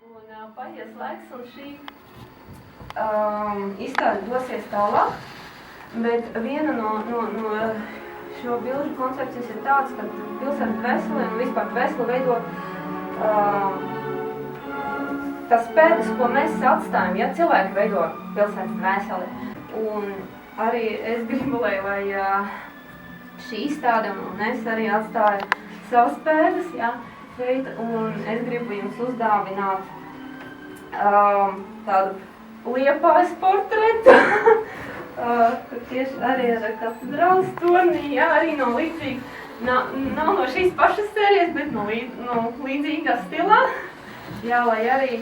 Un paies laiks, un šī izstāde dosies tālāk, bet viena no šo bilžu koncepcijas ir tāds, ka pilsētas dvēseli un vispār dvēseli veido tas pēdas, ko mēs atstājam, ja cilvēki veido pilsētas dvēseli. Un arī es gribu, lai šī izstāde un es arī atstāju savas pēdas, ja, šeit, un es gribu jums uzdāvināt tādu Liepājas portretu, tieši arī ar katedrāles tornī, jā, arī no līdzīga, nav no šīs pašas sērijas, bet no līdzīgā stilā, jā, lai arī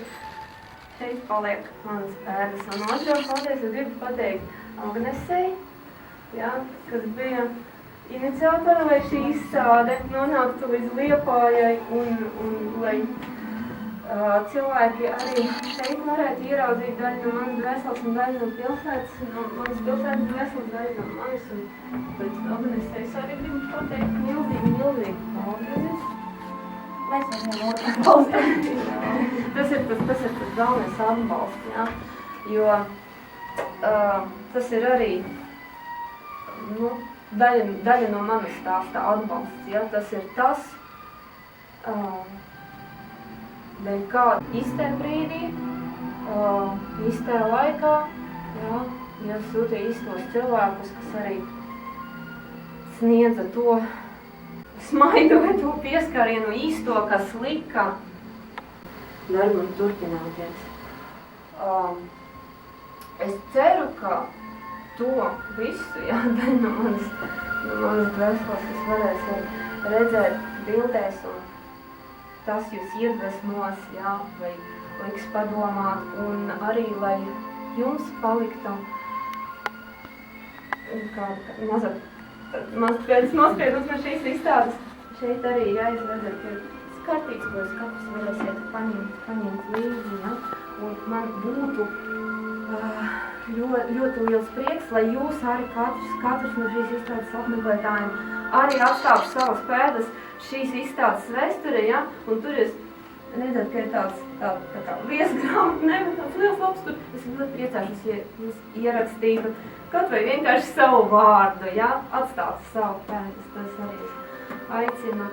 šeit paliek manas pēdas. Un otro paldies, es gribu pateikt Agnesei, jā, kas bija iniciatora, lai šī izstāde nonāktu līdz Liepājai un lai cilvēki arī šeit varētu ieraudzīt daļu no manas dvēseles un daļu no pilsētas, no manas pilsētas dvēseles, daļu no manis. Un pēc Agnesēs arī gribu pateikt milzīgi paldies. Mēs varam otru paldies. Tas ir tas galvenais atbalsts, jā, jo tas ir arī daļa no manas stāsta atbalsts, jā, tas ir tas, dēļ kāda īstē brīdī, īstē laikā, jā, Dievs sūtīja īstos cilvēkus, kas arī sniedza to smaidu vai to pieskarienu īsto, kas lika darbam turpināties. Es ceru, ka to visu, jā, daļu no manas dvēseles, es varēšu redzēt bildēs un tas jūs iedvesmos, jā, vai liks padomāt, un arī, lai jums paliktu pēc nospiedums no šīs izstādes. Šeit arī, jā, es redzētu, ka ir skartīgs, ko jūs katrs varēsiet paņemt līdzi, jā, un man būtu ļoti liels prieks, lai jūs arī katrs no šīs izstādes apmeklētājiem arī atstātu savas pēdas šīs izstādes vēsture, ja, un tur es redzētu, ka ir tā kā viesgrāmata, ne, tāds liels labs, kur es ļoti priecāšos, ja jūs ierakstītu kaut vai vienkārši savu vārdu, ja, atstātu savu pēdas, tas arī aicinu,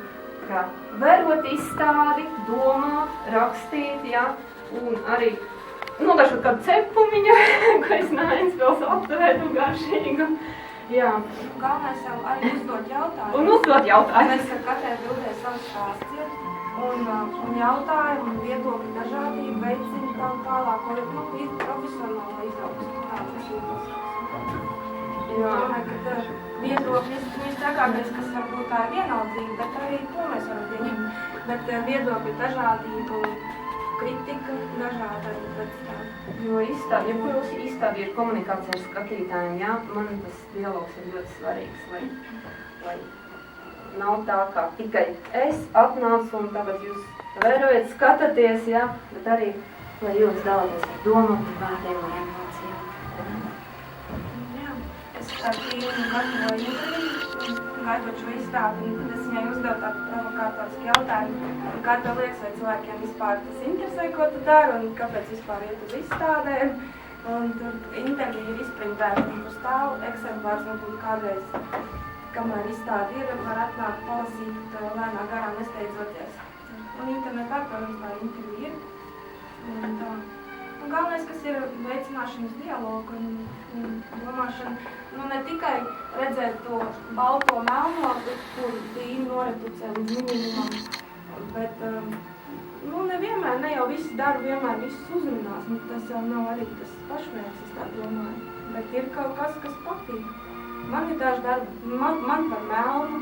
ka verot izstādi, domāt, rakstīt, ja, un arī nodašot kādu cepumiņu, ko es neaizpils apturēt un garšīgu. Jā. Galvenais jau arī uzdot jautājumu. Un uzdot jautājumu. Mēs ar katrai bildē savas stāsties un jautājumu un viedokļu dažādību veicina tālāko, profesionālo izaugsmu. Jā. Domāju, ka viedokļi visdragākais, kas varbūt tā ir vienaldzība, bet arī to mēs varam pieņemt. Bet viedokļu dažādību, kritika dažāda arī pēc tā. Jo izstādi, ja kurus izstādi ir komunikācija ar skatītājiem, jā, man tas dialogs ir ļoti svarīgs, lai nav tā, kā tikai es atnācu un tagad jūs vērojat, skatāties, jā, bet arī, lai jūs dalāties ar domām, vārdiem un emocijām. Jā, es tīri gatavoju interviju, gaidot šo izstādi, un tad es viņai uzdevu tādu provokātorisku jautājumu, kā tev liekas, vai cilvēkiem vispār tas interesē, ko tu dari, un kāpēc vispār iet uz izstādēm. Un tur intervija ir izprintēta, un tur stāv eksemplārs, varbūt kādreiz, kamēr izstādi ir, var atnākt palasīt lēnā garā nesteidzoties. Un internetā, protams, tā intervija ir. Un tā. Un galvenais, kas ir veicināšanas dialogu un domāšana, ne tikai redzēt to balto melno, kur tīri noretucē līdz minimumam, bet nevienmēr, ne jau visi daru, vienmēr visus uzrunās, tas jau nav arī tas pašmērķis, es tā domāju, bet ir kaut kas, kas patīk. Man ir daži darbi, man par melnu,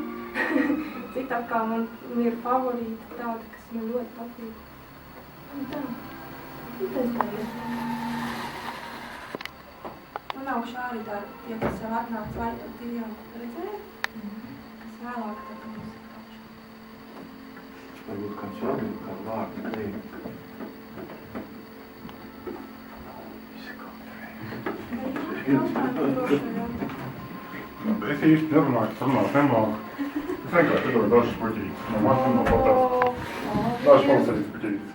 cita atkal man ir favorīti tādi, kas man ļoti patīk. Un tā. Tas tā ir. Un augšā arī tā, tie, kas jau atnāc laikam, tie jau redzēja, kas vēlāk tā mums ir augšā. Varbūt kāds vēl ir kādu vārdu nedēļ. Visi kaut Es īsti nerunāju, kas runās nemāku. Es vienkārši iedoju dažas puķītes. No mašīm, no patās. Dažas palsarīs puķītes.